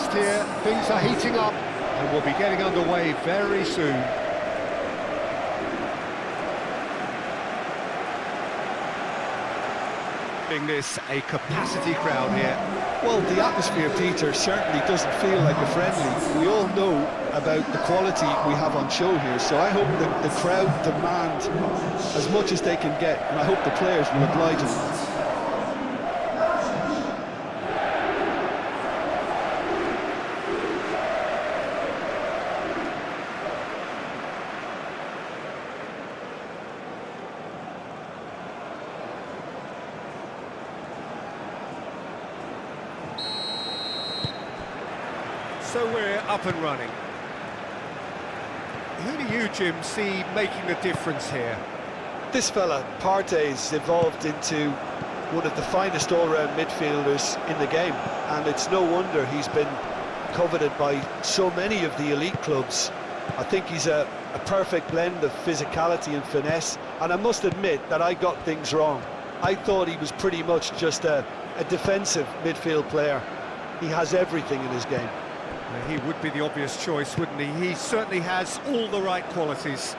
fast here, things are heating up, and we'll be getting underway very soon. This a capacity crowd here. Well, the atmosphere, Peter, certainly doesn't feel like a friendly. We all know about the quality we have on show here, so I hope that the crowd demand as much as they can get, and I hope the players will oblige them. So we're up and running. Who do you, Jim, see making the difference here? This fella, Partey's evolved into one of the finest all-round midfielders in the game, and it's no wonder he's been coveted by so many of the elite clubs. I think he's a perfect blend of physicality and finesse, and I must admit that I got things wrong. I thought he was pretty much just a defensive midfield player. He has everything in his game. He would be the obvious choice, wouldn't he? He certainly has all the right qualities.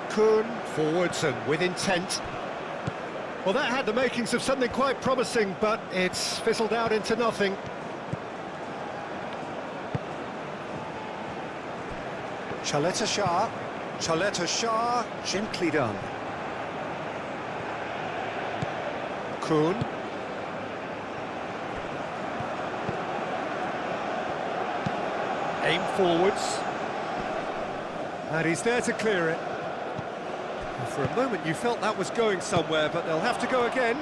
Kuhn, forwards and with intent. Well, that had the makings of something quite promising, but it's fizzled out into nothing. Chaleta Shah, gently done. Kuhn. Aim forwards, and he's there to clear it. And for a moment you felt that was going somewhere, but they'll have to go again.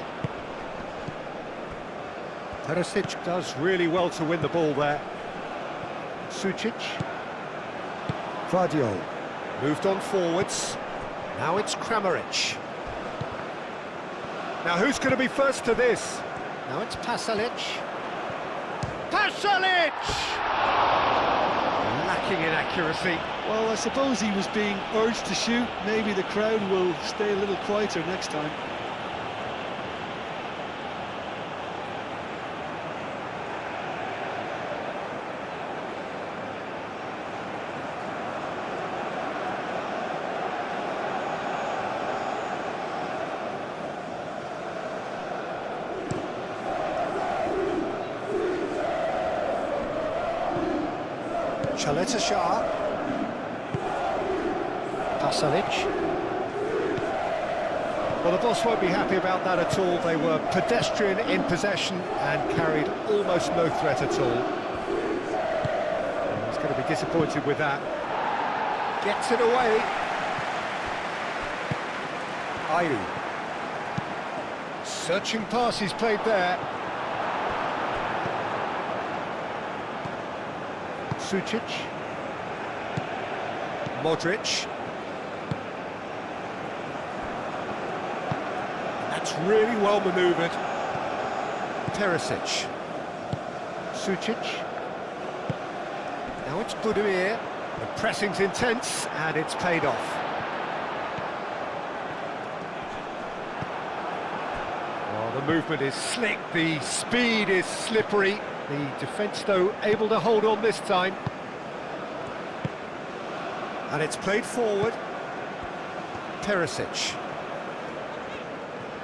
Perisic does really well to win the ball there. Sucic. Vadio. Moved on forwards. Now it's Kramaric. Now who's going to be first to this? Now it's Pasalic. Pasalic! Lacking in accuracy. Well, I suppose he was being urged to shoot. Maybe the crowd will stay a little quieter next time. Chaleta Shah. Pasalic. Well, the boss won't be happy about that at all. They were pedestrian in possession and carried almost no threat at all. He's going to be disappointed with that. Gets it away. Ayew. Searching pass he's played there. Sucic. Modric. That's really well manoeuvred. Perisic. Sucic. Now it's Budimir. The pressing's intense and it's paid off. Oh, the movement is slick, the speed is slippery. The defence, though, able to hold on this time. And it's played forward. Perisic.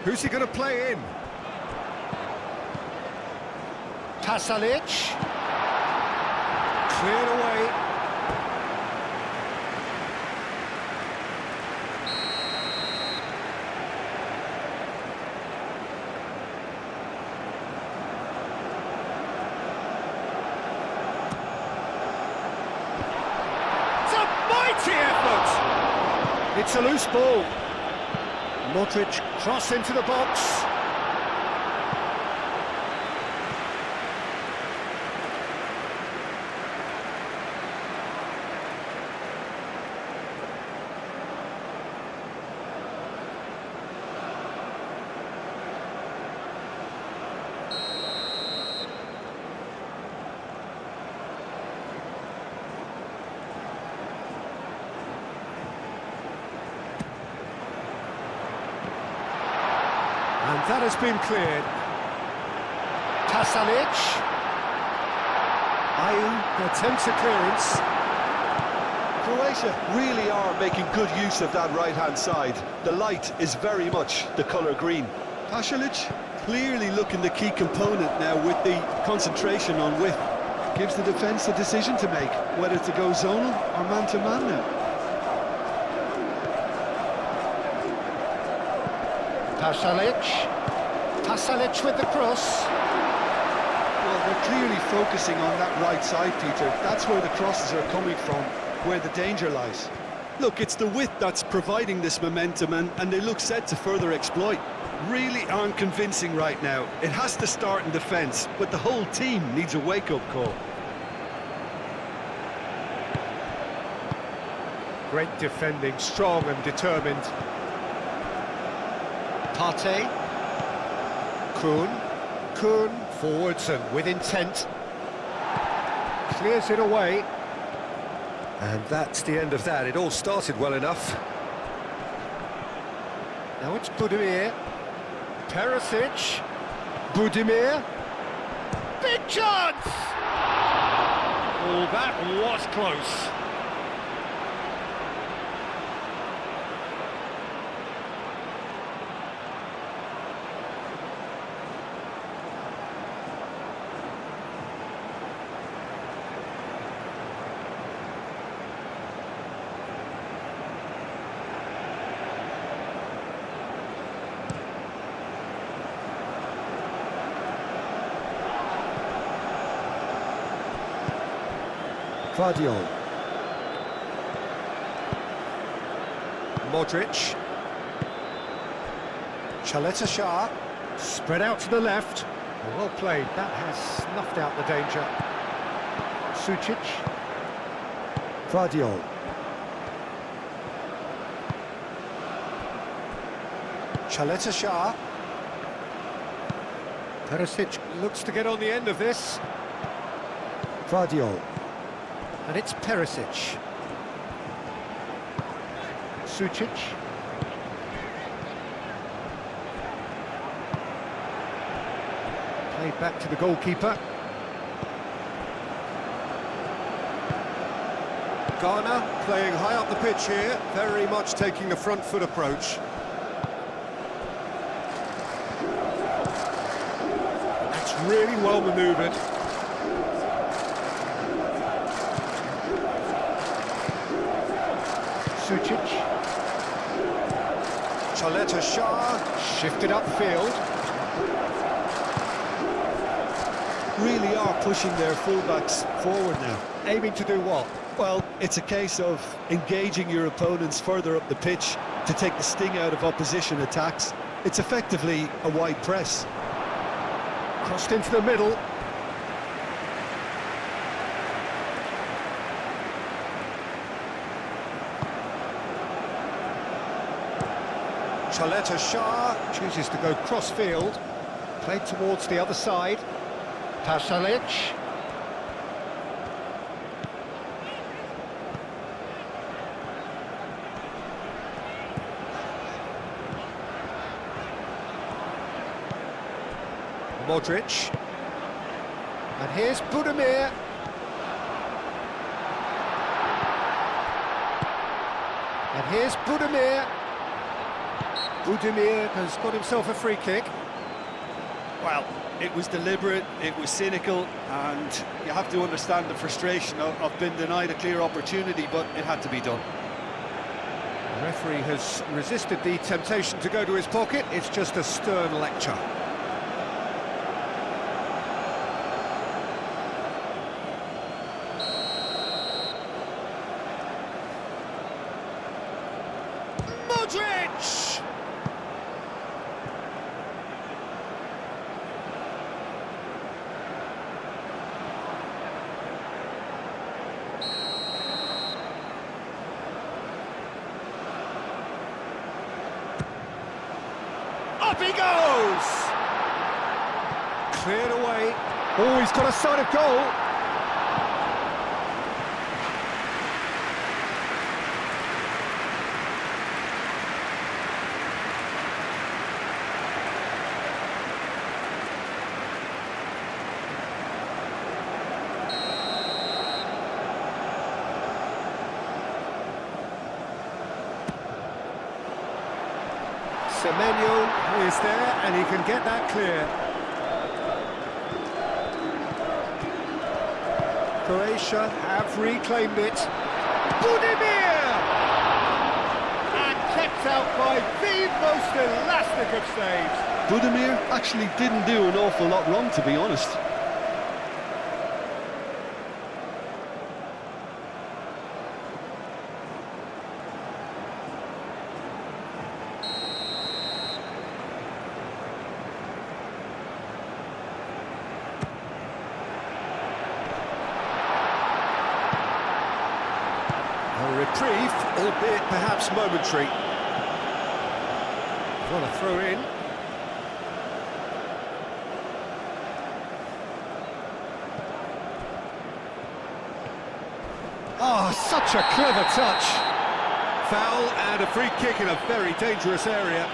Who's he going to play in? Pasalic. Cleared away. Effort! It's a loose ball. Modric cross into the box. And that has been cleared. Pasalic. Ayew attempts a clearance. Croatia really are making good use of that right-hand side. The light is very much the colour green. Pasalic clearly looking the key component now with the concentration on width. Gives the defence a decision to make, whether to go zonal or man-to-man now. Pasalic with the cross. Well, they're clearly focusing on that right side, Peter. That's where the crosses are coming from, where the danger lies. Look, it's the width that's providing this momentum, and they look set to further exploit. Really aren't convincing right now. It has to start in defence, but the whole team needs a wake-up call. Great defending, strong and determined. Partey. Kuhn forwards and with intent. Clears it away. And that's the end of that. It all started well enough. Now it's Budimir. Perisic. Budimir. Big chance! Oh, that was close. Modric. Shah. Spread out to the left. Well played. That has snuffed out the danger. Sucic. Shah. Perisic looks to get on the end of this. And it's Perisic. Sucic. Played back to the goalkeeper. Ghana playing high up the pitch here, very much taking a front foot approach. That's really well manoeuvred. Sucic. Shah shifted upfield. Really are pushing their fullbacks forward now. Aiming to do what? Well, it's a case of engaging your opponents further up the pitch to take the sting out of opposition attacks. It's effectively a wide press. Crossed into the middle. Shah chooses to go cross-field. Played towards the other side. Pasalic. Modric. And here's Budimir. And here's Budimir. Budimir has got himself a free kick. Well, it was deliberate, it was cynical, and you have to understand the frustration of being denied a clear opportunity, but it had to be done. The referee has resisted the temptation to go to his pocket. It's just a stern lecture. Modric! Up he goes! Cleared away. Oh, he's got a sight of goal. Semenyo is there, and he can get that clear. Croatia have reclaimed it. Budimir! And kept out by the most elastic of saves. Budimir actually didn't do an awful lot wrong, to be honest. A reprieve, albeit perhaps momentary. What a throw in. Oh, such a clever touch. Foul and a free kick in a very dangerous area.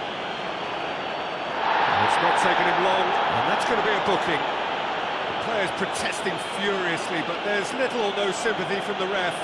It's not taken him long, and that's going to be a booking. The players protesting furiously, but there's little or no sympathy from the ref.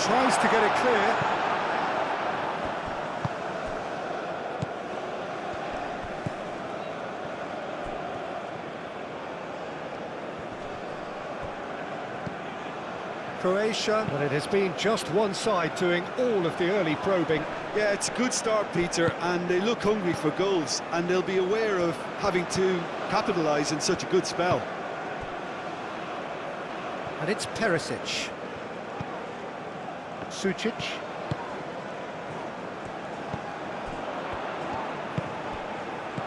Tries to get it clear. Croatia, but it has been just one side doing all of the early probing. Yeah, it's a good start, Peter, and they look hungry for goals, and they'll be aware of having to capitalise in such a good spell. And it's Perisic. Sucic.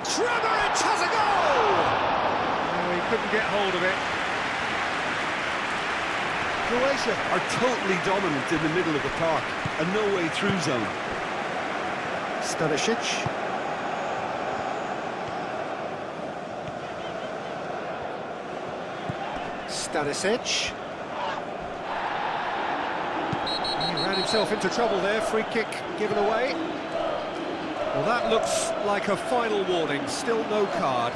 Kramaric has a goal! Oh, he couldn't get hold of it. Croatia are totally dominant in the middle of the park, a no-way through zone. Stanisic. Stanisic. He ran himself into trouble there, free kick given away. Well, that looks like a final warning, still no card.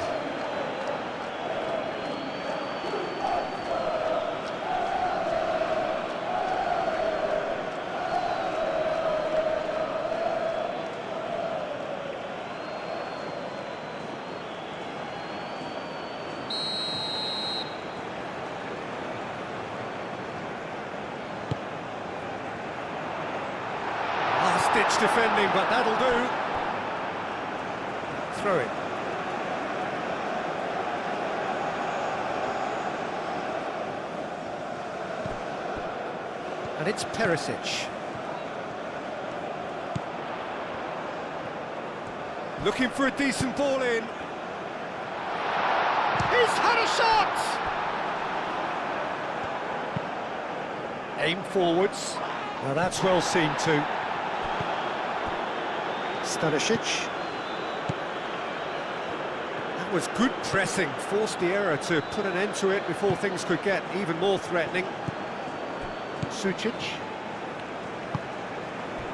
Last-ditch defending, but that'll do. Throw it. And it's Perisic. Looking for a decent ball in. He's had a shot! Aim forwards. Now that's well seen too. Stanisic. That was good pressing, forced the error to put an end to it before things could get even more threatening. Sucic.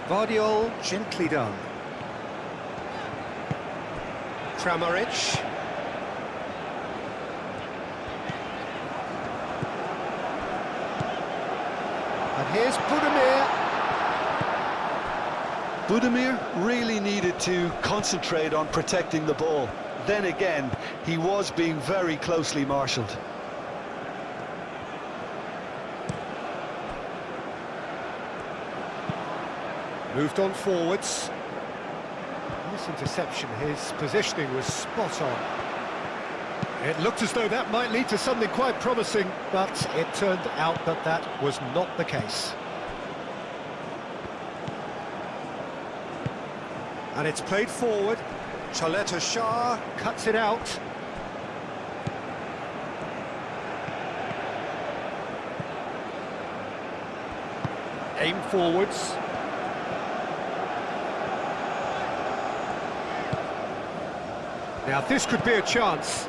Vardiol, gently done. Kramaric. And here's Budimir. Budimir really needed to concentrate on protecting the ball. Then again, he was being very closely marshalled. Moved on forwards. This interception, his positioning was spot on. It looked as though that might lead to something quite promising, but it turned out that that was not the case. And it's played forward. Chaleta Shah cuts it out. Aim forwards. Now this could be a chance.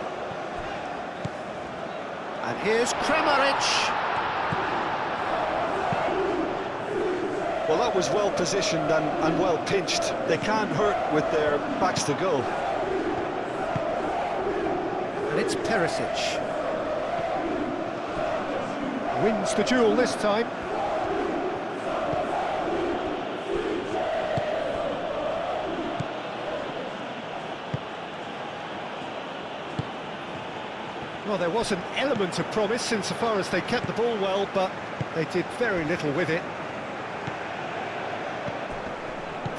And here's Kramaric. Well, that was well positioned and well pinched. They can't hurt with their backs to goal. And it's Perisic. Wins the duel this time. Well, there was an element of promise insofar as they kept the ball well, but they did very little with it.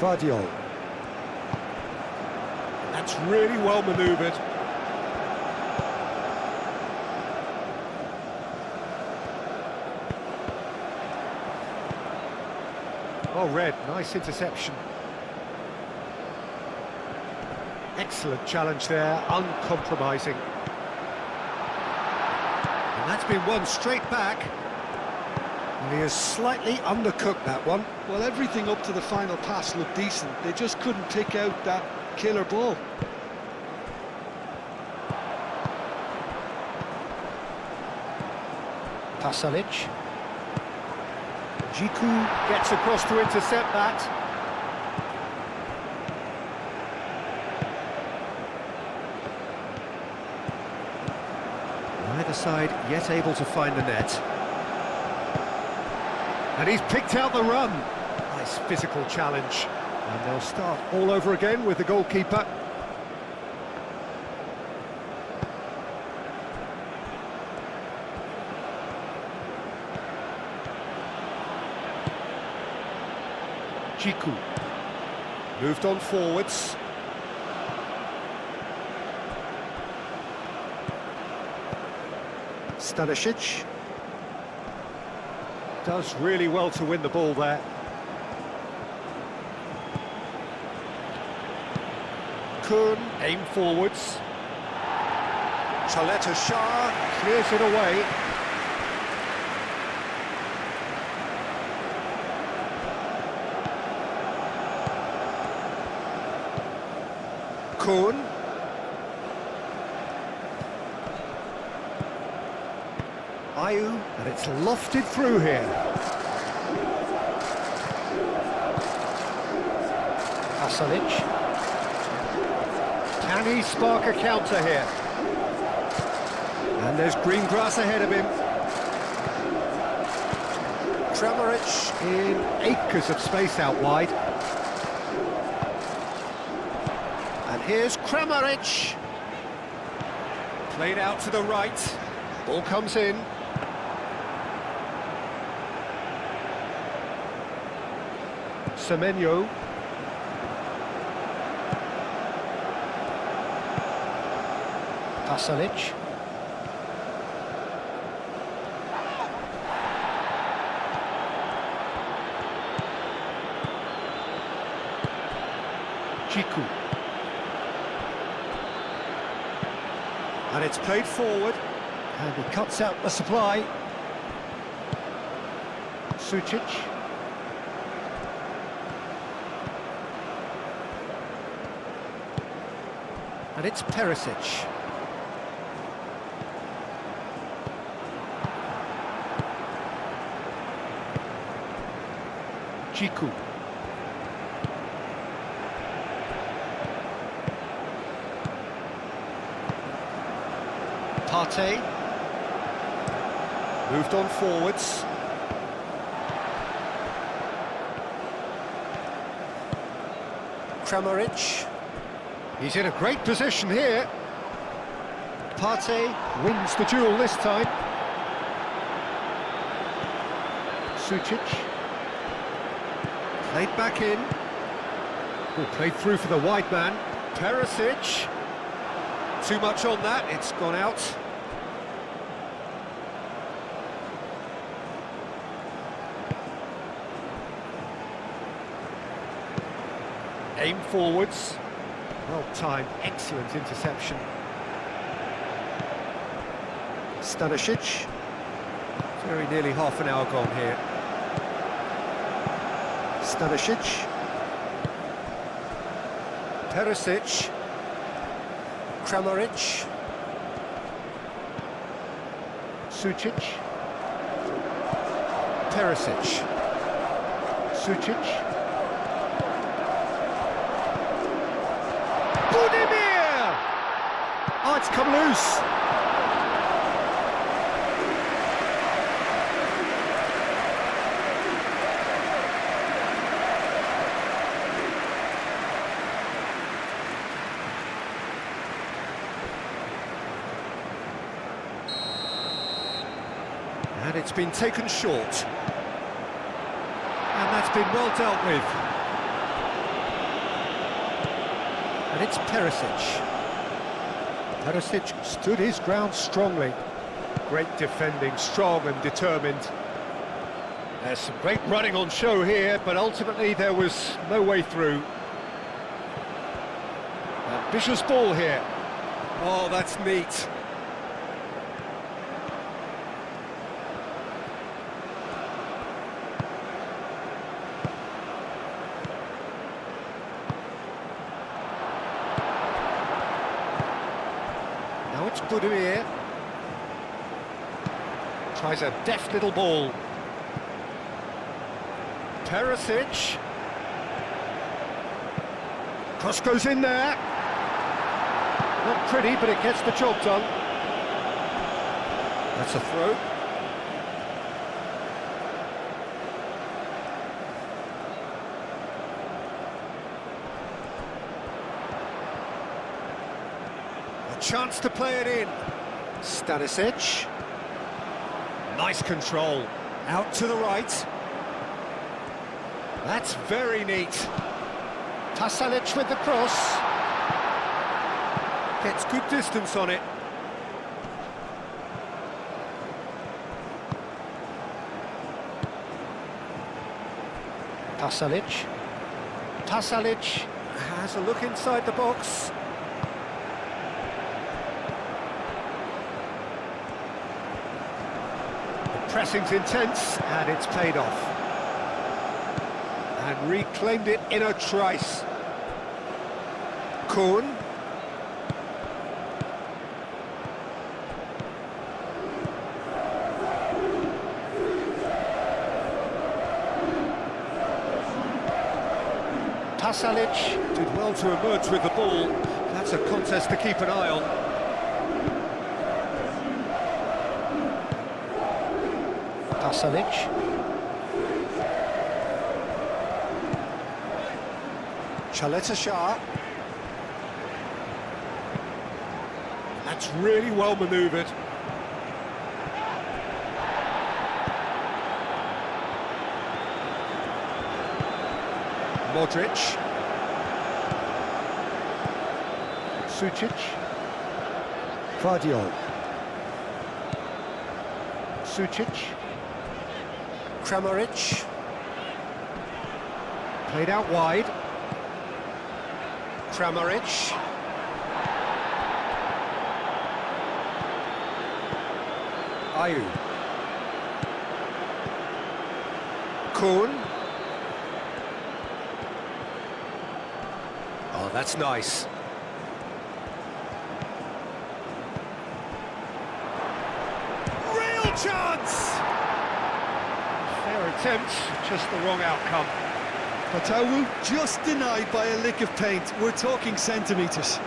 Vardiol. That's really well manoeuvred. Oh, Red, nice interception. Excellent challenge there, uncompromising. And that's been won straight back. And he has slightly undercooked that one. Well, everything up to the final pass looked decent. They just couldn't pick out that killer ball. Pasalic. Jiku gets across to intercept that. Neither side yet able to find the net. And he's picked out the run. Nice physical challenge. And they'll start all over again with the goalkeeper. Jiku. Moved on forwards. Stanisic. Does really well to win the ball there. Kuhn, aim forwards. Chaleta Shah clears it away. Kuhn. Ayew, and it's lofted through here. Pasalic. Can he spark a counter here? And there's green grass ahead of him. Kramaric in acres of space out wide. And here's Kramaric. Played out to the right. Ball comes in. Semenyo. Pasalic. Jiku. And it's played forward. And he cuts out the supply. Sucic. And it's Perisic. Jiku. Partey. Moved on forwards. Kramaric. He's in a great position here. Partey wins the duel this time. Sucic. Played back in. Oh, played through for the wide man. Perisic. Too much on that, it's gone out. Aim forwards. Well timed, excellent interception. Stanisic. Very nearly half an hour gone here. Stanisic. Perisic. Kramaric. Sucic. Perisic. Sucic. Budimir! Oh, it's come loose. And it's been taken short. And that's been well dealt with. And it's Perisic. Perisic stood his ground strongly. Great defending, strong and determined. There's some great running on show here, but ultimately there was no way through. Ambitious ball here. Oh, that's neat. Now it's Budimir. Tries a deft little ball. Perisic. Cross goes in there. Not pretty, but it gets the job done. That's a throw. Chance to play it in. Stanisic. Nice control. Out to the right. That's very neat. Pasalic with the cross. Gets good distance on it. Pasalic. Pasalic has a look inside the box. Pressing's intense, and it's paid off. And reclaimed it in a trice. Kuhn. Pasalic did well to emerge with the ball. That's a contest to keep an eye on. Pasalic. Chaleta-Shah. That's really well manoeuvred. Modric. Sucic. Vardiol. Sucic. Kramaric. Played out wide. Kramaric. Ayew. Kuhn. Oh, that's nice. Real chance! Fair attempt, just the wrong outcome. Patawu just denied by a lick of paint. We're talking centimetres.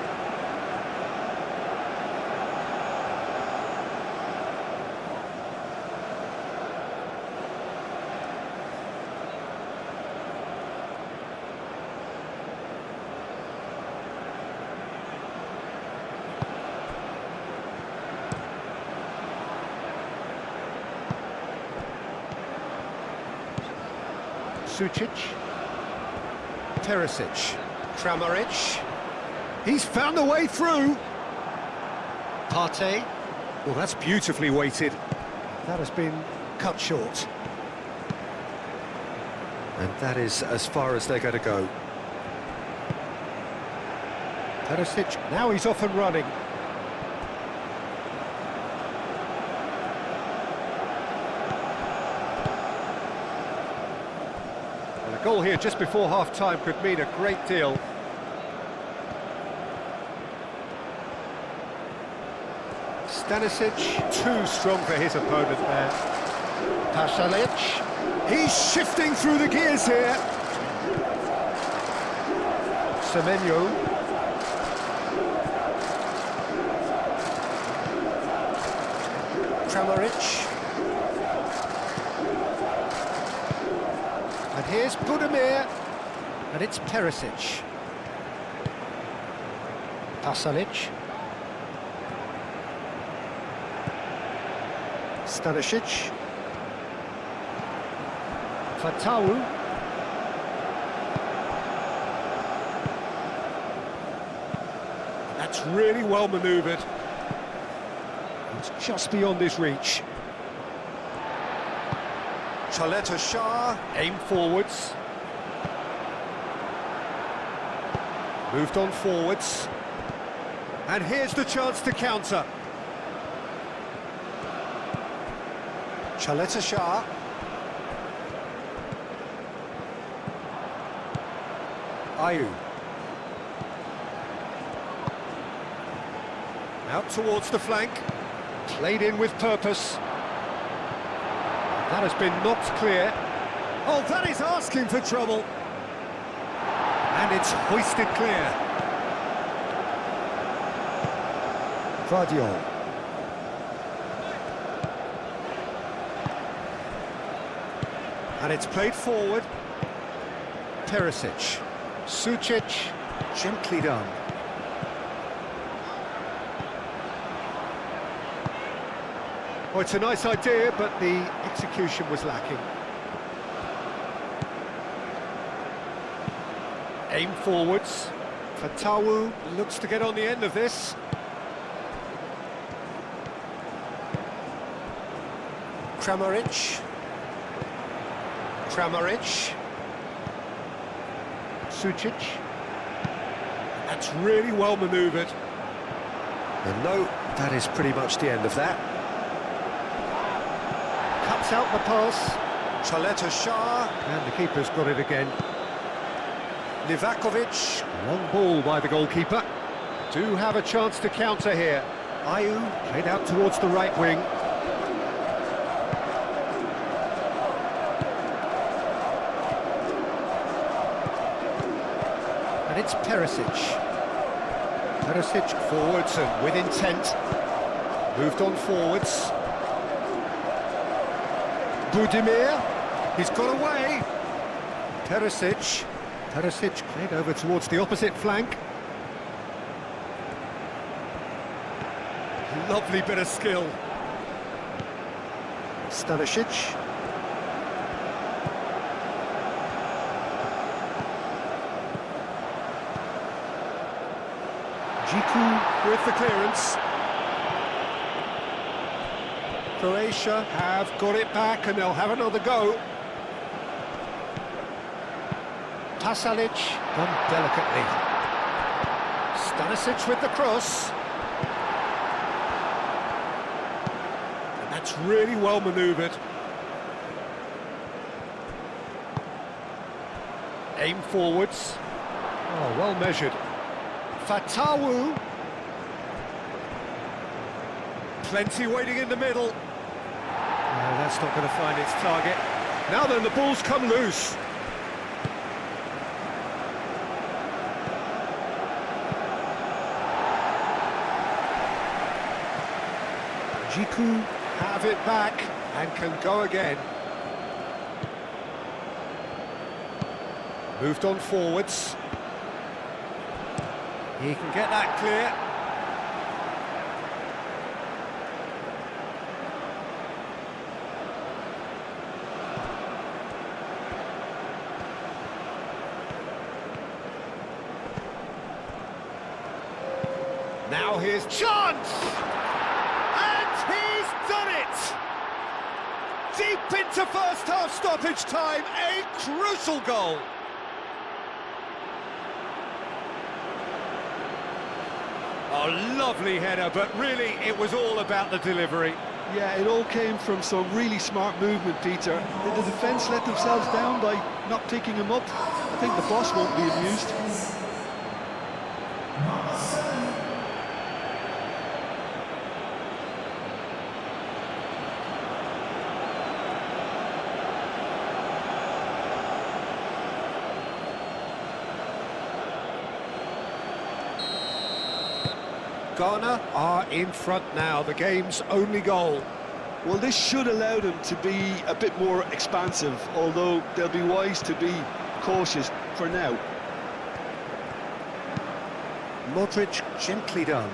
Sucic. Perisic. Kramaric. He's found a way through. Partey. Well, that's beautifully weighted. That has been cut short. And that is as far as they're going to go. Perisic, now he's off and running. Well, a goal here just before half-time could mean a great deal. Stanisic, too strong for his opponent there. Pasalic. He's shifting through the gears here. Semenyo. Kramaric. And here's Budimir. And it's Perisic. Pasalic. Stanisic. Fatawu. That's really well manoeuvred. It's just beyond his reach. Chaleta Shah, aim forwards. Moved on forwards. And here's the chance to counter. Chaleta Shah. Ayew. Out towards the flank. Played in with purpose. That has been knocked clear. Oh, that is asking for trouble. And it's hoisted clear. Vardiol. And it's played forward. Perisic. Sucic, gently done. Oh, it's a nice idea, but the execution was lacking. Aim forwards. Fatawu looks to get on the end of this. Kramaric. Kramaric. Sucic. That's really well manoeuvred. And no, that is pretty much the end of that. Cuts out the pass. Chaleta Shah. And the keeper's got it again. Livakovic. Long ball by the goalkeeper. Do have a chance to counter here. Ayew played out towards the right wing. And it's Perisic. Perisic forwards and with intent. Moved on forwards. Budimir. He's got away. Perisic. Perisic played over towards the opposite flank. Lovely bit of skill. Stanisic. Jiku with the clearance. Croatia have got it back and they'll have another go. Pasalic done delicately. Stanisic with the cross. And that's really well manoeuvred. Aim forwards. Oh, well measured. Fatawu. Plenty waiting in the middle. No, that's not going to find its target. Now then, the ball's come loose. Jiku have it back and can go again. Moved on forwards. He can get that clear. Now here's chance! And he's done it! Deep into first half stoppage time, a crucial goal. A lovely header, but really it was all about the delivery. Yeah, it all came from some really smart movement, Peter. Did the defence let themselves down by not picking him up? I think the boss won't be amused. Ghana are in front now, the game's only goal. Well, this should allow them to be a bit more expansive, although they'll be wise to be cautious for now. Modric, gently done.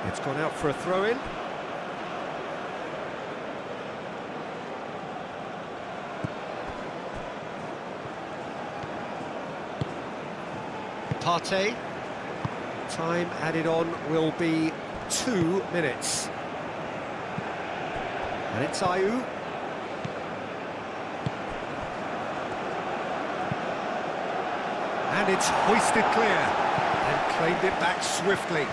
It's gone out for a throw-in. Partey. Time added on will be 2 minutes. And it's Ayew. And it's hoisted clear and claimed it back swiftly.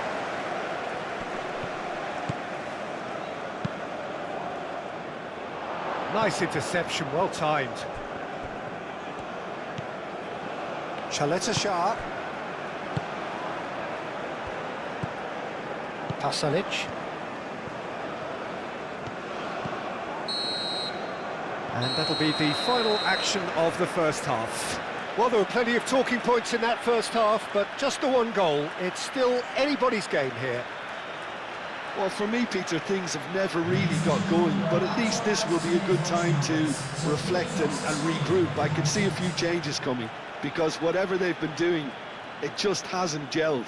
Nice interception, well timed. Chaleta Shah. Pasalic. And that'll be the final action of the first half. Well, there were plenty of talking points in that first half, but just the one goal. It's still anybody's game here. Well, for me, Peter, things have never really got going, but at least this will be a good time to reflect and regroup. I can see a few changes coming, because whatever they've been doing, it just hasn't gelled.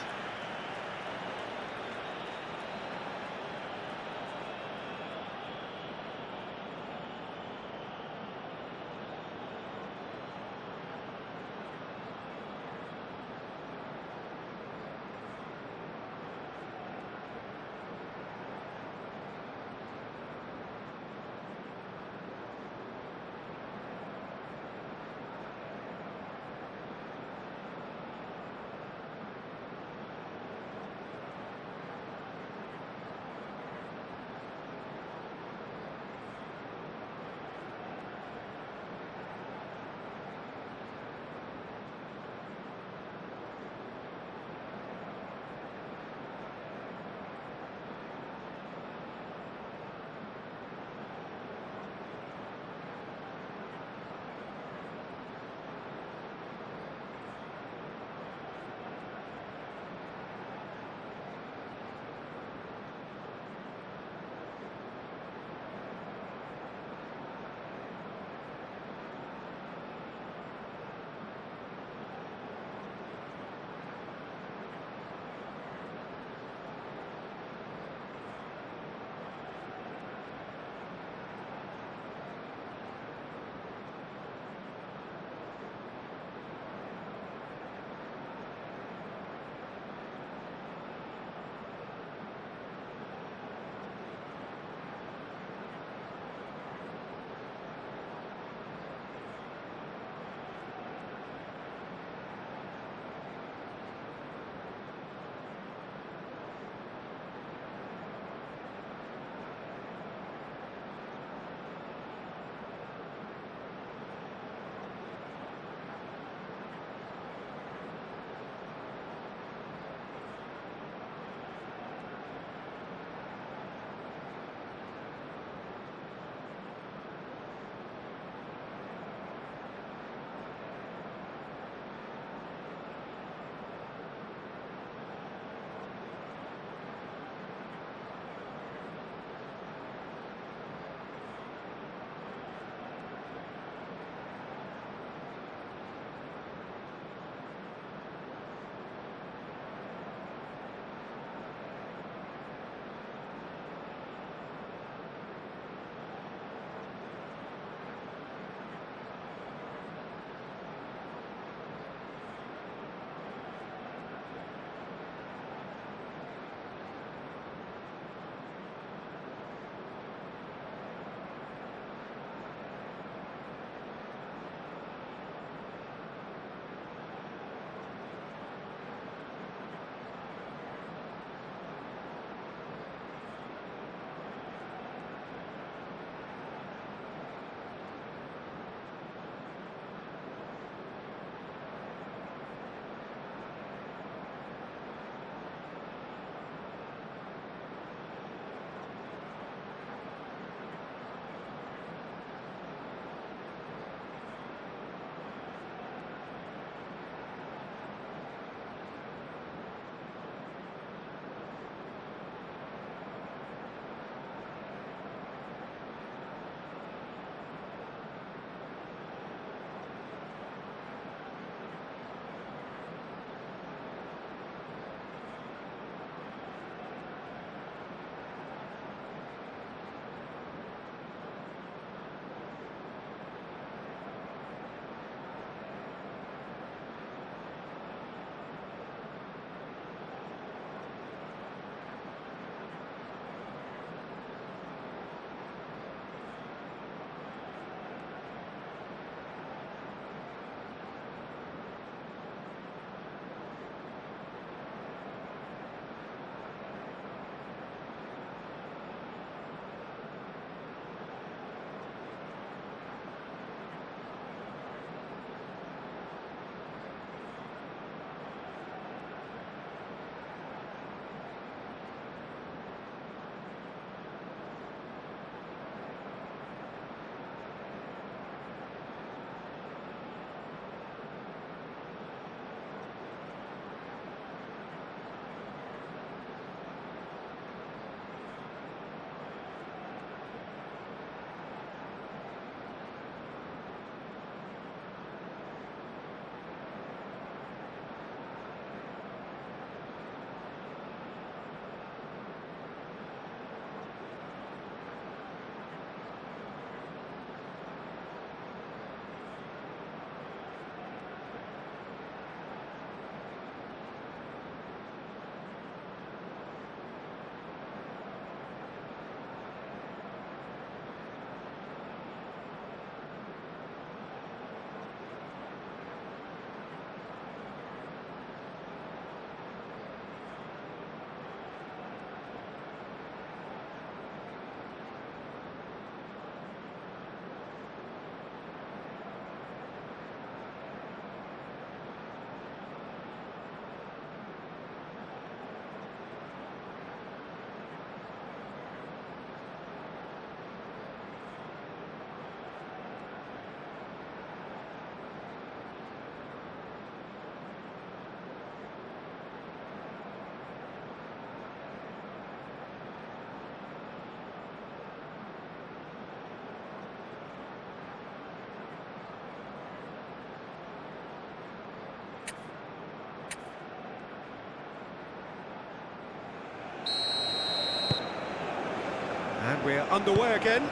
And we're underway again.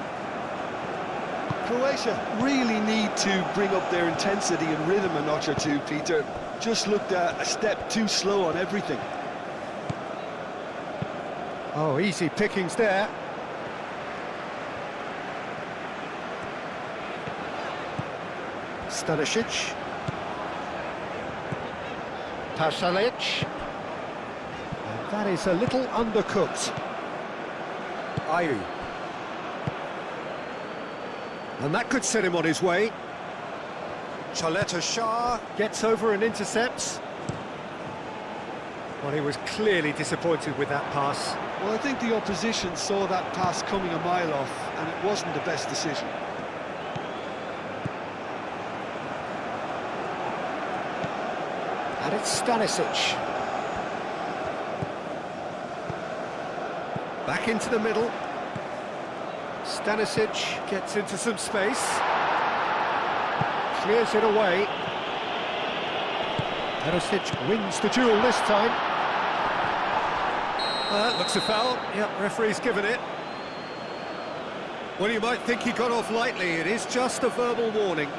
Croatia really need to bring up their intensity and rhythm a notch or two, Peter. Just looked a step too slow on everything. Oh, easy pickings there. Stanisic. Pasalic. And that is a little undercooked. Ayew. And that could set him on his way. Chaleta Shah gets over and intercepts. Well, he was clearly disappointed with that pass. Well, I think the opposition saw that pass coming a mile off, and it wasn't the best decision. And it's Stanisic. Back into the middle. Stanisic gets into some space. Clears it away. Perisic wins the duel this time. That looks a foul. Yep, referee's given it. Well, you might think he got off lightly. It is just a verbal warning.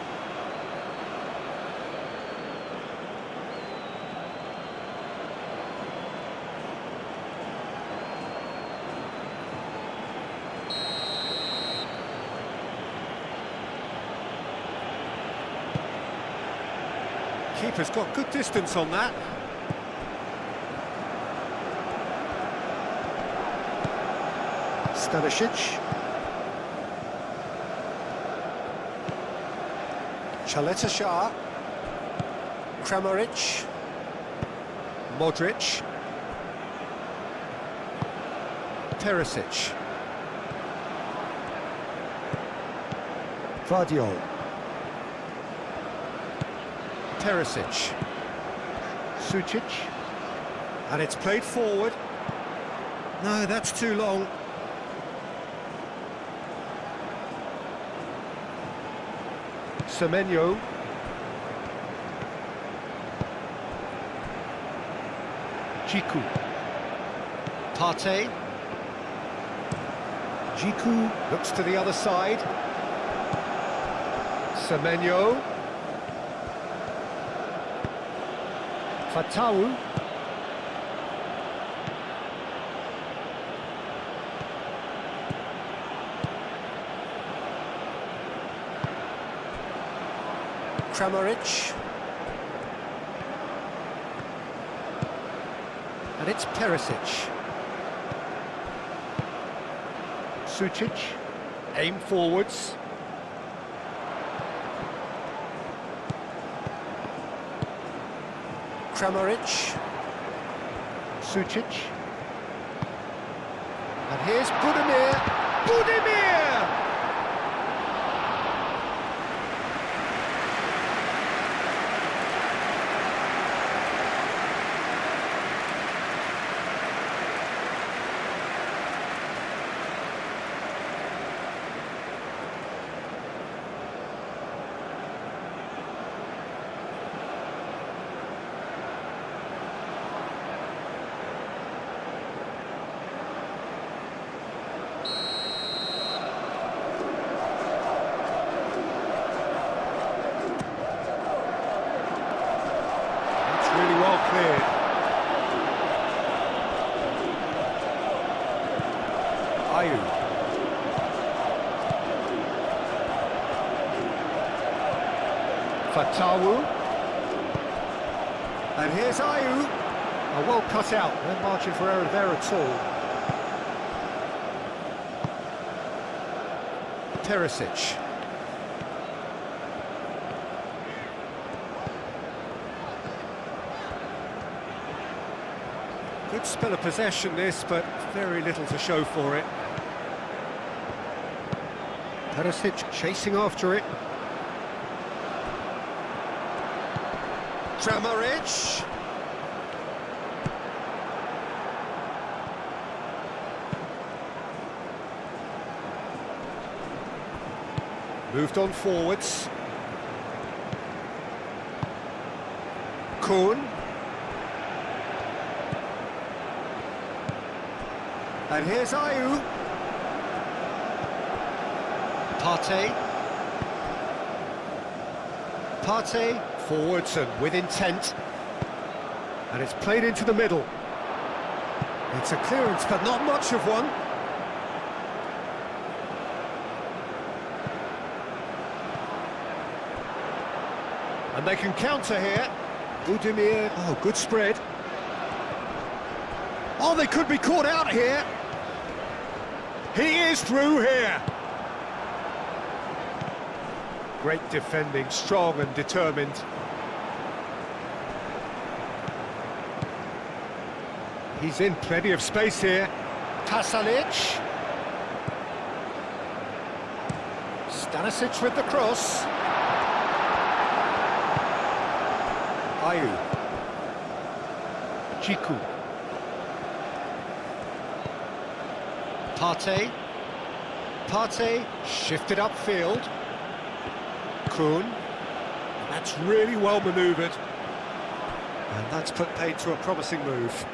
Keeper's got good distance on that. Stanisic. Chaleta Shah. Kramaric. Modric. Perisic. Vardiol. Perisic. Sucic. And it's played forward. No, that's too long. Semenyo. Jiku. Partey. Jiku looks to the other side. Semenyo. Fatawu. Kramaric. And it's Perisic. Sucic. Aim forwards. Kramaric. Sucic. And here's Budimir. Budimir! Really well cleared. Ayew. Fatawu. And here's Ayew. Oh, well cut out. No margin for error there at all. Perisic. Good spell of possession this, but very little to show for it. Perisic chasing after it. Kramaric. Moved on forwards. Kuhn. And here's Ayew. Partey. Partey forwards and with intent. And it's played into the middle. It's a clearance, but not much of one. And they can counter here. Budimir, oh, good spread. Oh, they could be caught out here. He is through here. Great defending, strong and determined. He's in plenty of space here. Pasalic. Stanisic with the cross. Ayu. Jiku. Partey. Partey shifted upfield. Kuhn. That's really well manoeuvred. And that's put paid to a promising move.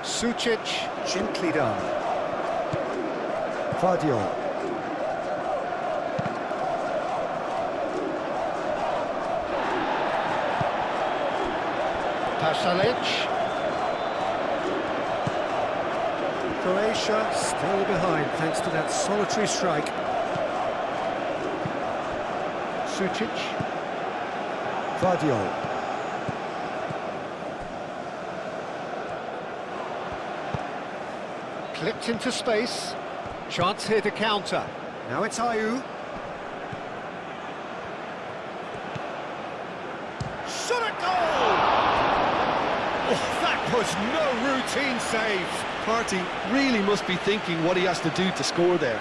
Sucic, gently done. Vardiol. Pasalic. Croatia still behind thanks to that solitary strike. Sucic. Vardiol. Clipped into space. Chance here to counter. Now it's Ayu. Shot at goal! Oh, that was no routine save. Partey really must be thinking what he has to do to score there.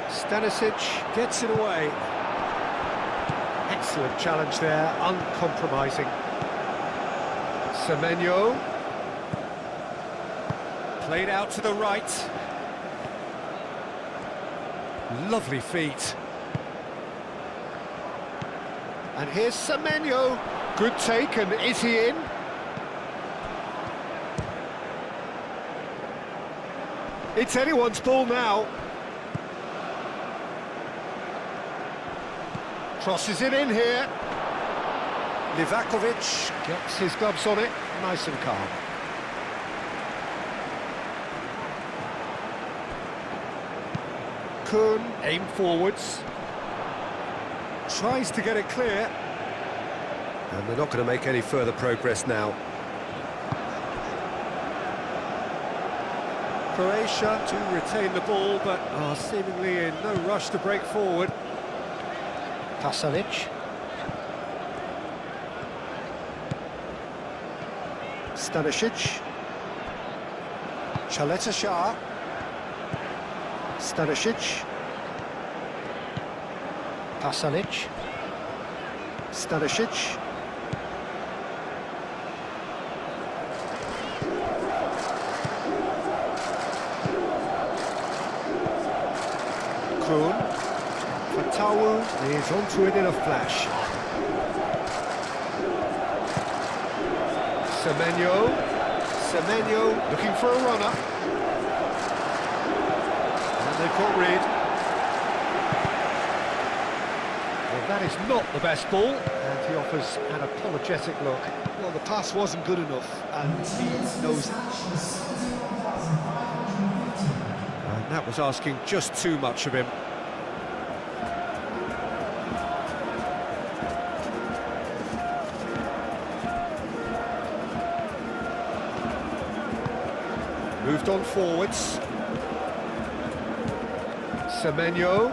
Stanisic gets it away. Excellent challenge there, uncompromising. Semenyo. Played out to the right. Lovely feet. And here's Semenyo. Good take, and is he in? It's anyone's ball now. Crosses it in here. Livakovic gets his gloves on it, nice and calm. Kuhn, aim forwards. Tries to get it clear. And they're not going to make any further progress now. Croatia to retain the ball, but are seemingly in no rush to break forward. Pasalic. Stanisic. Chaleta Shah. Stanisic. Pasalic. Stanisic. Kuhn. Fatawu is onto it in a flash. Semenyo. Semenyo looking for a runner. And they've got rid. Well, that is not the best ball, and he offers an apologetic look. Well, the pass wasn't good enough, and he knows it. And that was asking just too much of him. Moved on forwards. Semenyo.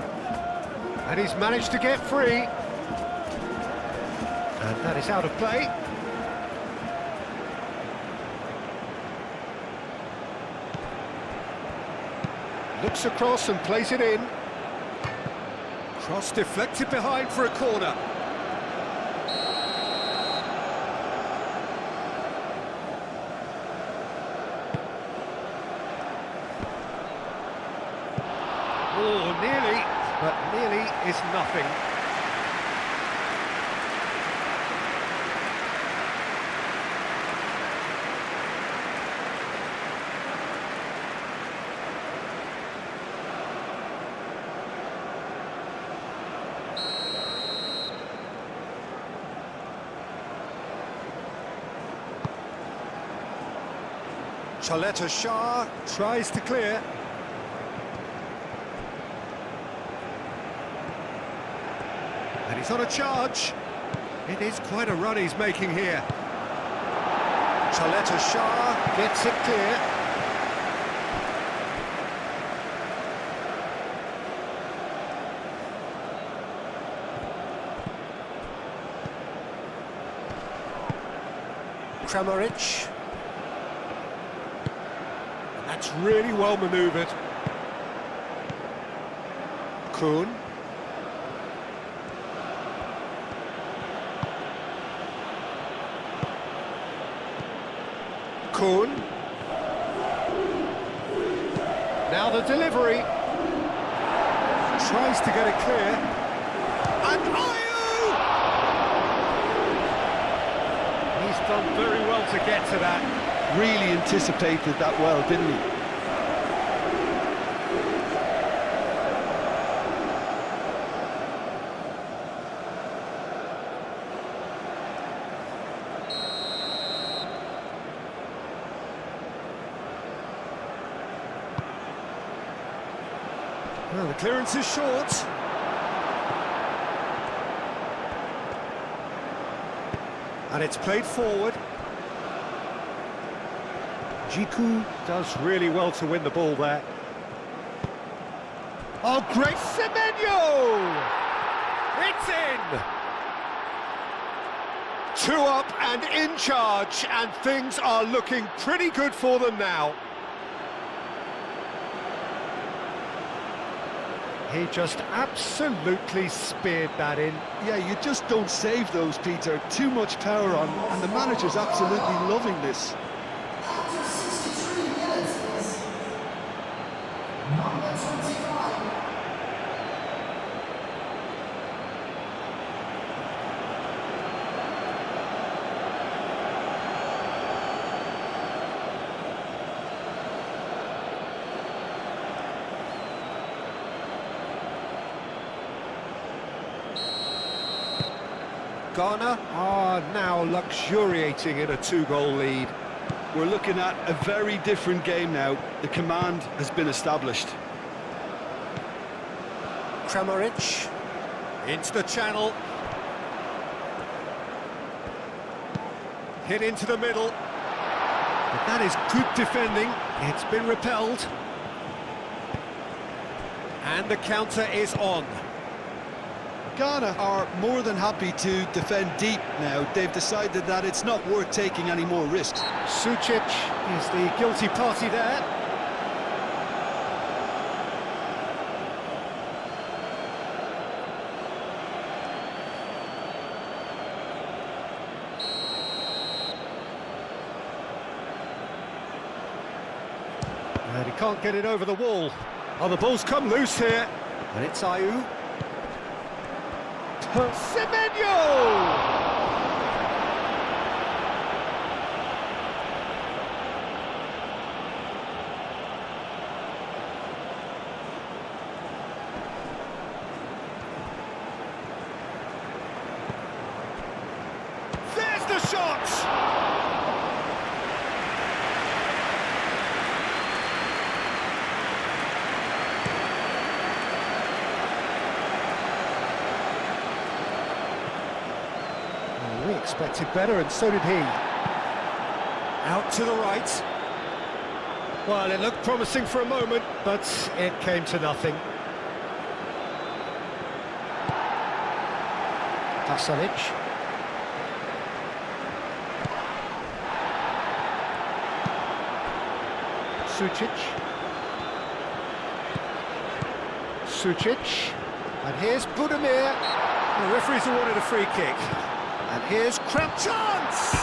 And he's managed to get free. And that is out of play. Looks across and plays it in. Cross deflected behind for a corner. is nothing. Shah tries to clear. And he's on a charge. It is quite a run he's making here. Shah gets it clear. Kramaric. That's really well manoeuvred. Kuhn. Kuhn. Now the delivery. Tries to get it clear. And Ayew! He's done very well to get to that. Really anticipated that well, didn't he? Well, the clearance is short. And it's played forward. Jiku does really well to win the ball there. Oh, great Semenyo! It's in! 2 up and in charge, and things are looking pretty good for them now. He just absolutely speared that in. Yeah, you just don't save those, Peter. Too much power on, and the manager's absolutely loving this. Ghana are now luxuriating in a 2-goal lead. We're looking at a very different game now. The command has been established. Kramaric into the channel. Hit into the middle. But that is good defending. It's been repelled. And the counter is on. Ghana are more than happy to defend deep now. They've decided that it's not worth taking any more risks. Sucic is the guilty party there. And he can't get it over the wall. Oh, the ball's come loose here. And it's Ayew. Semenyo! There's the shot! We expected better, and so did he. Out to the right. Well, it looked promising for a moment, but it came to nothing. Pasalic. Sucic. And here's Budimir. The referee's awarded a free kick. And here's Chance!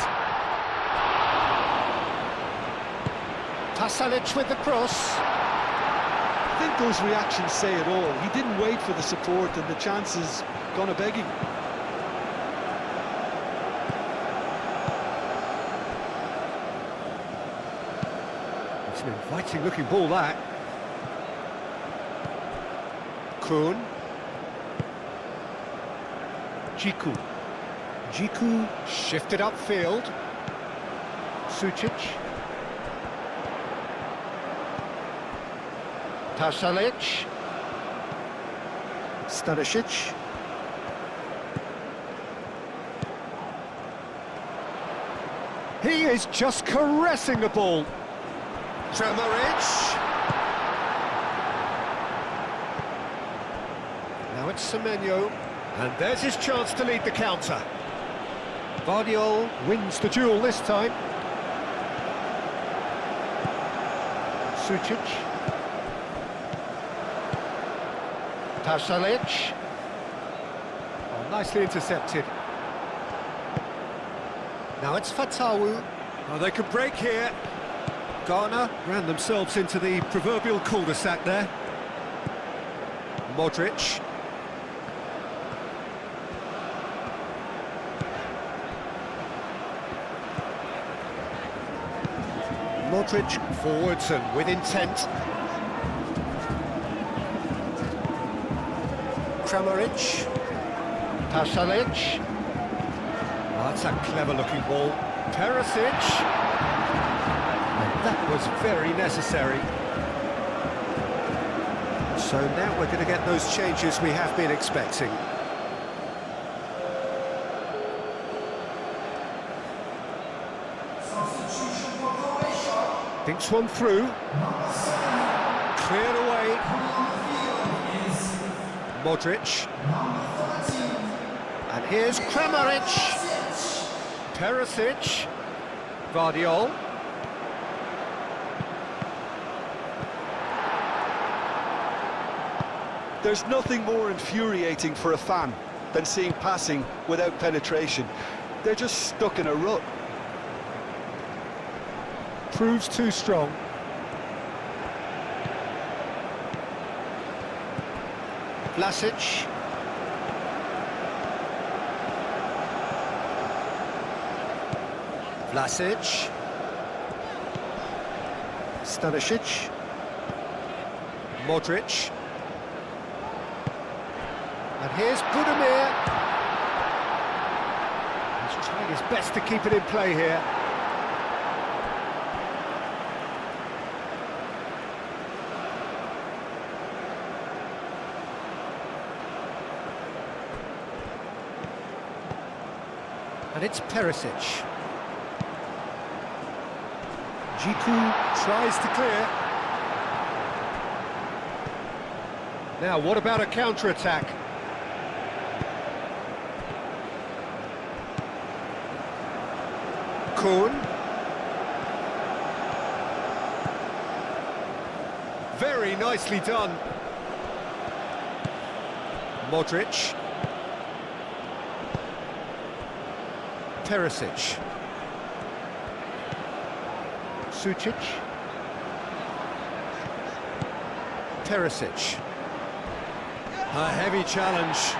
Pasalic with the cross. I think think those reactions say it all. He didn't wait for the support, and the chance is gone a-begging. It's an inviting-looking ball, that. Kuhn. Jiku shifted upfield. Sucic. Tasalic. Stanisic. He is just caressing the ball. Kramaric. Now it's Semenyo. And there's his chance to lead the counter. Vardiol wins the duel this time. Sucic. Tasalic. Oh, nicely intercepted. Now it's Fatawu. Oh, they could break here. Ghana ran themselves into the proverbial cul-de-sac there. Modric. Modric forwards and with intent. Kramaric. Tasalic. Oh, that's a clever-looking ball. Perisic. And that was very necessary. So now we're going to get those changes we have been expecting. Thinks one through. Cleared away. Modric. And here's Kramaric. Perisic. Vardiol. There's nothing more infuriating for a fan than seeing passing without penetration. They're just stuck in a rut. Proves too strong. Vlasic. Vlasic. Stanisic. Modric. And here's Budimir. He's trying his best to keep it in play here. And it's Perisic. Jiku tries to clear. Now, what about a counter-attack? Kuhn. Very nicely done. Modric. Perisic. Sucic. Perisic. A heavy challenge.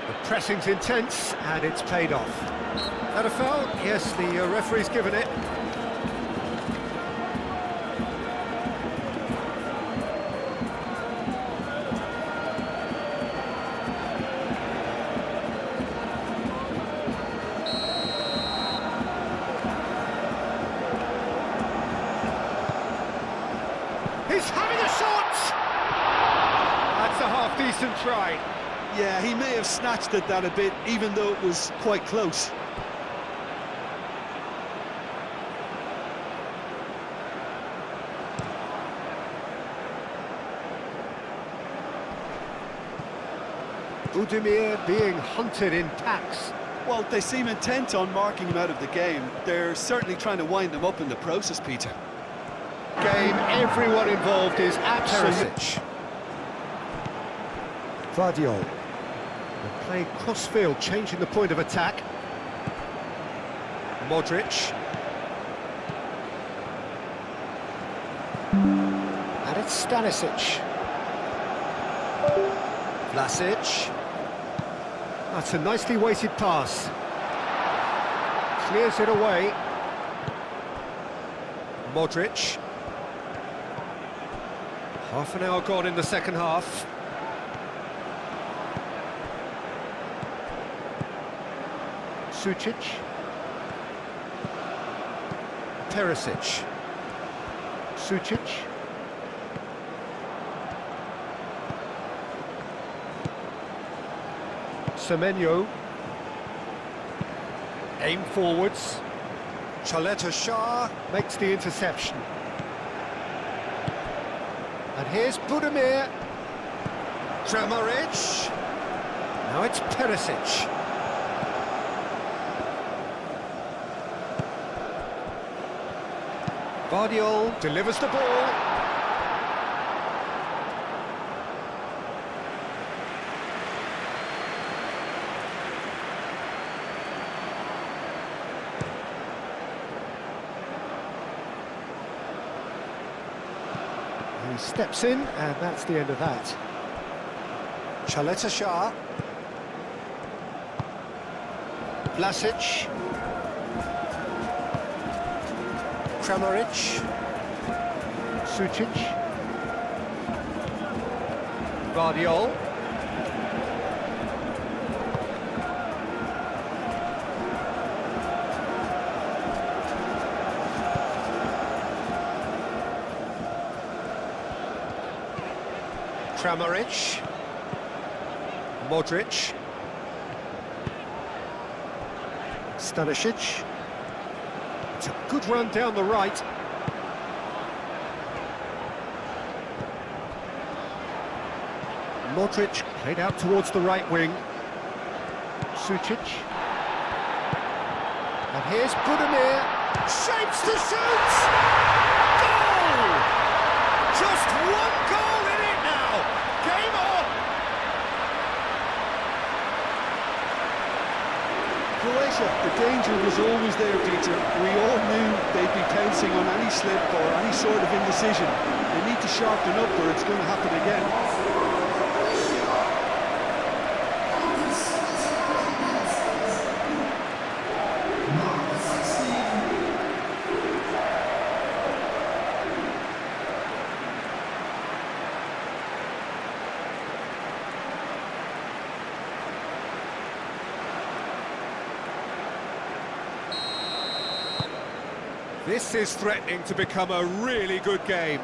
The pressing's intense, and it's paid off. Had a foul? Yes, the referee's given it. He's having a shot! That's a half-decent try. Yeah, he may have snatched at that a bit, even though it was quite close. Budimir being hunted in packs. Well, they seem intent on marking him out of the game. They're certainly trying to wind them up in the process, Peter. Game, everyone involved is absolute. Vardiol. They're playing cross-field, changing the point of attack. Modric. It's Stanisic. Vlasic. That's a nicely weighted pass. Clears it away. Modric. Half an hour gone in the second half. Sucic. Perisic. Sucic. Semenyo. Aim forwards. Chaleta Shah makes the interception. And here's Budimir. Kramaric. Now it's Perisic. Guardiola delivers the ball. He steps in, and that's the end of that. Chaleta Shah. Vlasic. Kramaric. Sucic. Guardiola. Kramaric. Modric. Stanisic. It's a good run down the right. Modric played out towards the right wing. Sucic. And here's Budimir. Shapes to shoot! Goal! Just one goal in it now. Game on! Croatia, the danger was always there, Peter. We all knew they'd be pouncing on any slip or any sort of indecision. They need to sharpen up or it's going to happen again. This is threatening to become a really good game.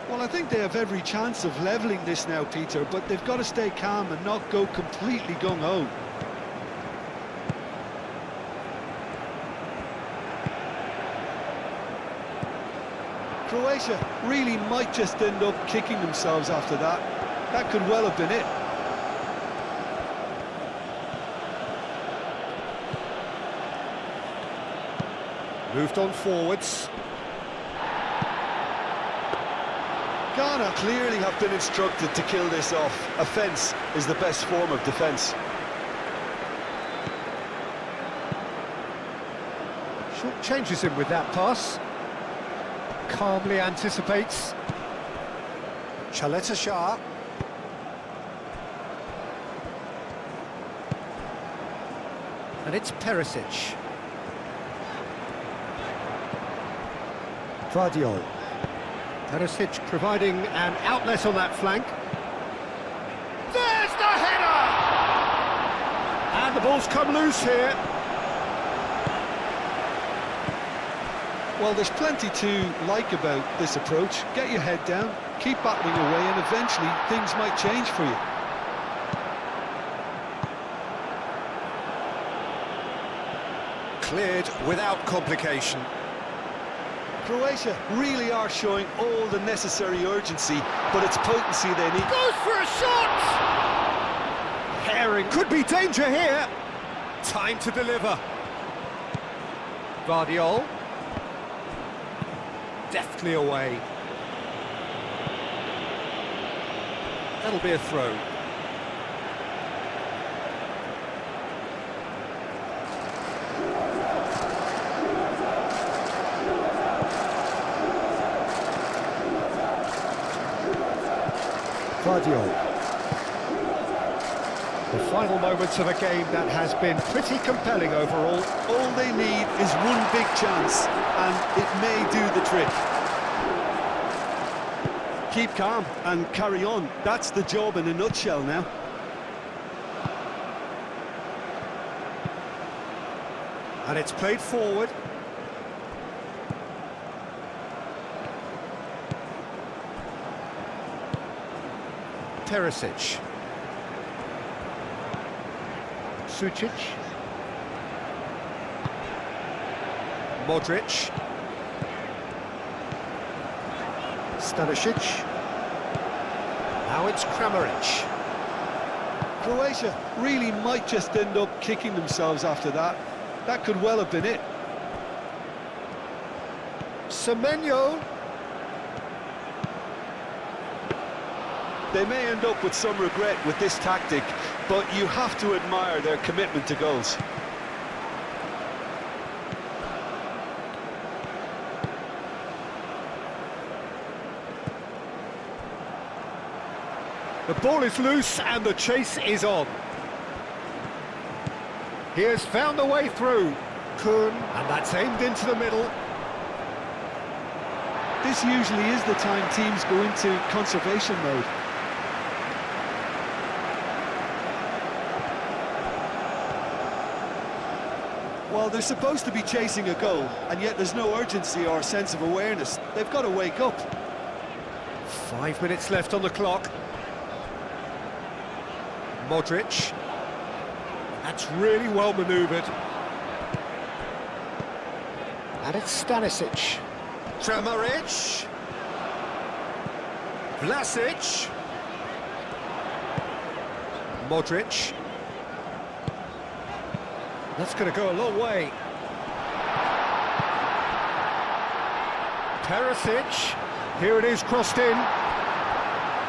Well, I think they have every chance of levelling this now, Peter, but they've got to stay calm and not go completely gung-ho. Croatia really might just end up kicking themselves after that. That could well have been it. Moved on forwards. Ghana clearly have been instructed to kill this off. Offence is the best form of defence. Short changes him with that pass. Calmly anticipates. Chaleta Shah. And it's Perisic. Guardiola. Perisic providing an outlet on that flank. There's the header! And the ball's come loose here. Well, there's plenty to like about this approach. Get your head down, keep battling away, and eventually things might change for you. Cleared without complication. Croatia really are showing all the necessary urgency, but it's potency they need. Goes for a shot! Herring, could be danger here. Time to deliver. Guardiola. Deftly away. That'll be a throw. Guardiola. The final moments of a game that has been pretty compelling overall. All they need is one big chance, and it may do the trick. Keep calm and carry on. That's the job in a nutshell now. And it's played forward. Perisic. Sucic. Modric. Stanisic. Now it's Kramaric. Croatia really might just end up kicking themselves after that. That could well have been it. Semenyo. They may end up with some regret with this tactic, but you have to admire their commitment to goals. The ball is loose and the chase is on. He has found a way through. Kuhn, and that's aimed into the middle. This usually is the time teams go into conservation mode. Well, they're supposed to be chasing a goal, and yet there's no urgency or sense of awareness. They've got to wake up. 5 minutes left on the clock. Modric. That's really well manoeuvred. And it's Stanisic. Kramaric. Vlasic. Modric. That's going to go a long way. Perisic. Here it is, crossed in.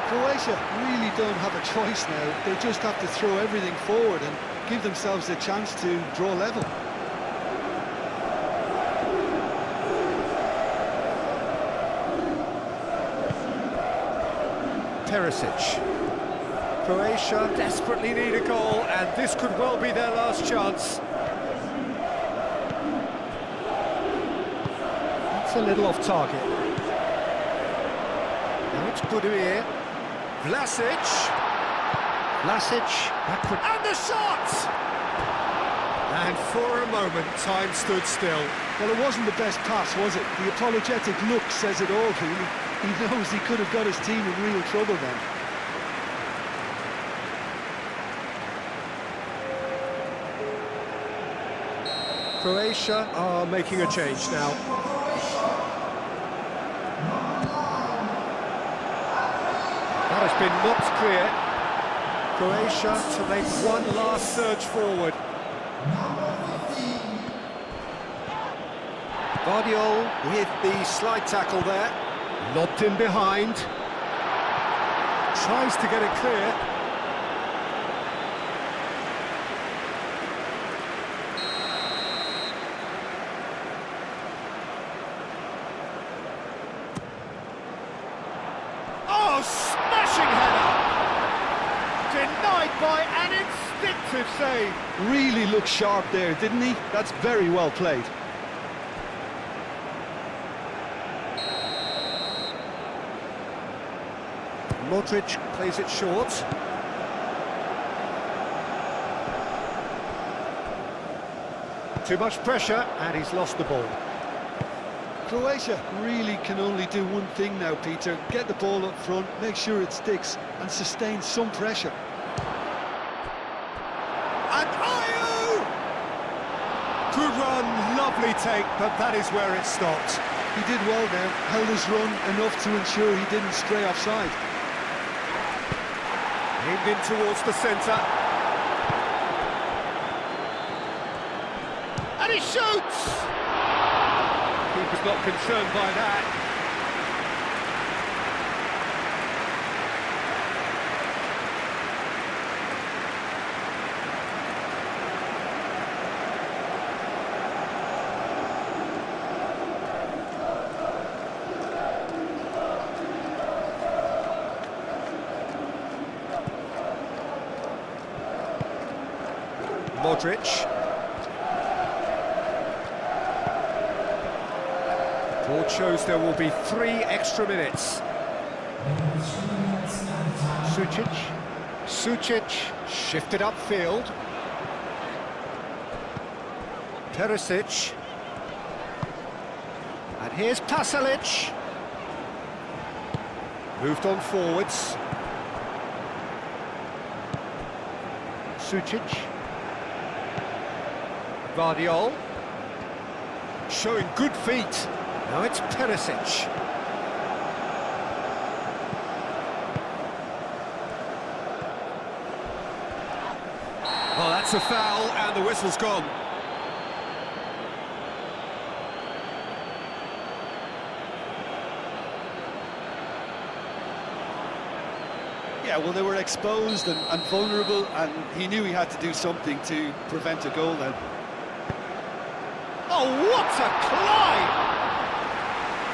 Croatia really don't have a choice now. They just have to throw everything forward and give themselves a chance to draw level. Perisic. Croatia desperately need a goal, and this could well be their last chance. It's a little off target. Now it's Budimir. Vlasic. Vlasic. And the shot! And for a moment, time stood still. Well, it wasn't the best pass, was it? The apologetic look says it all, really. He knows he could have got his team in real trouble then. Croatia are making a change now. That has been knocked clear. Croatia to make one last surge forward. Guardiola with the slide tackle there. Lobbed in behind. Tries to get it clear. Oh, smashing header! Denied by an instinctive save. Really looked sharp there, didn't he? That's very well played. Modric plays it short. Too much pressure, and he's lost the ball. Croatia really can only do one thing now, Peter. Get the ball up front, make sure it sticks, and sustain some pressure. And Ayew! Good run, lovely take, but that is where it stopped. He did well now, held his run enough to ensure he didn't stray offside. Aimed in towards the centre. And he shoots! Keeper's not concerned by that. Modric. Board shows there will be 3 extra minutes. Sucic shifted upfield. Perisic. And here's Pasalic. Moved on forwards. Sucic. Guardiol. Showing good feet. Now it's Perisic. Oh, that's a foul, and the whistle's gone. Yeah, well, they were exposed and vulnerable, and he knew he had to do something to prevent a goal then. Oh, what a climb!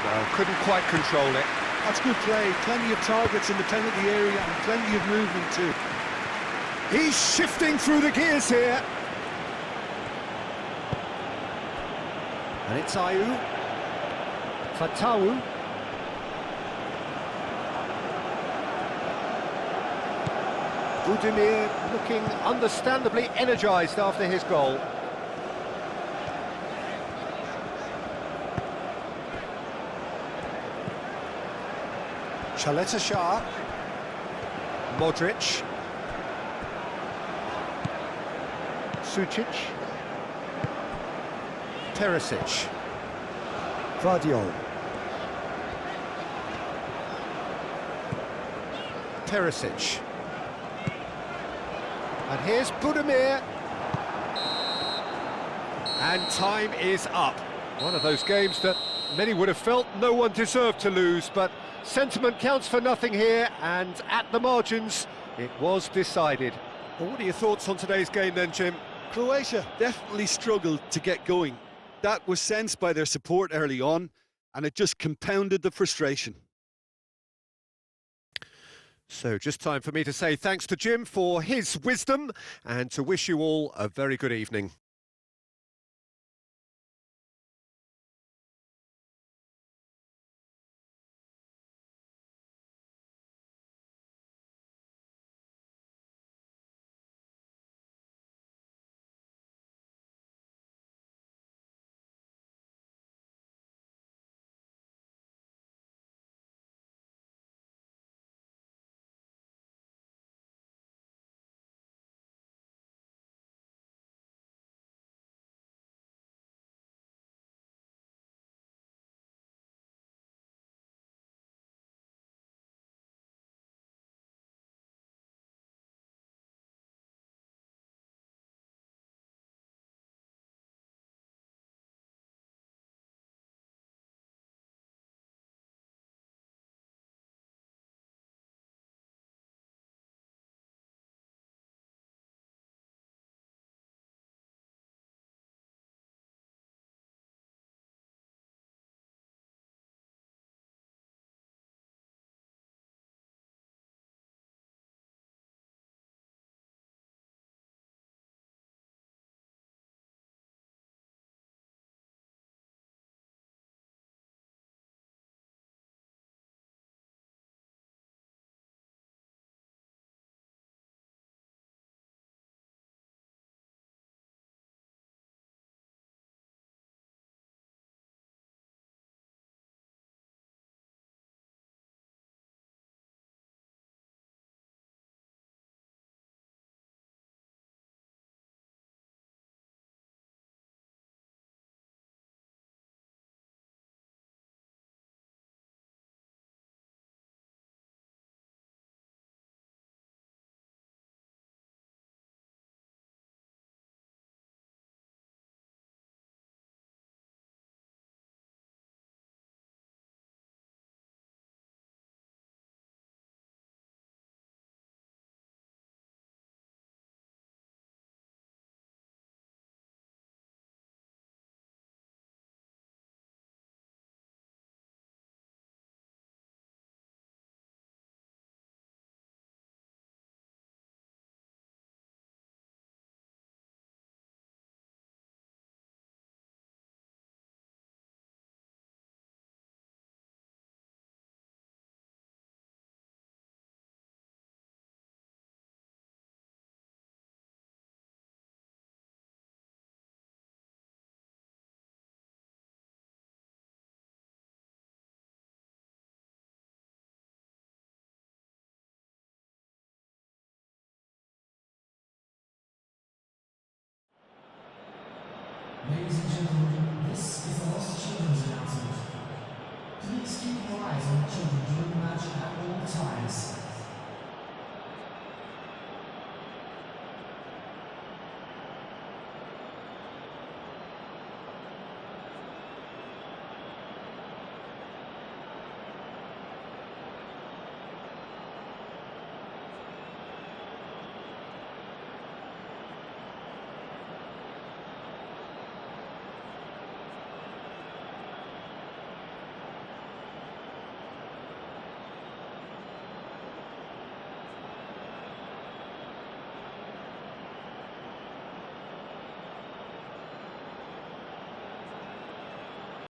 No, couldn't quite control it. That's good play. Plenty of targets in the penalty area and plenty of movement too. He's shifting through the gears here. And it's Ayew. Fatawu. Budimir looking understandably energised after his goal. Chaleta Shah. Modric. Sucic. Perisic. Guardiol. Perisic. And here's Budimir. And time is up. One of those games that many would have felt no one deserved to lose, but sentiment counts for nothing here, and at the margins, it was decided. Well, what are your thoughts on today's game then, Jim? Croatia definitely struggled to get going. That was sensed by their support early on, and it just compounded the frustration. So just time for me to say thanks to Jim for his wisdom and to wish you all a very good evening.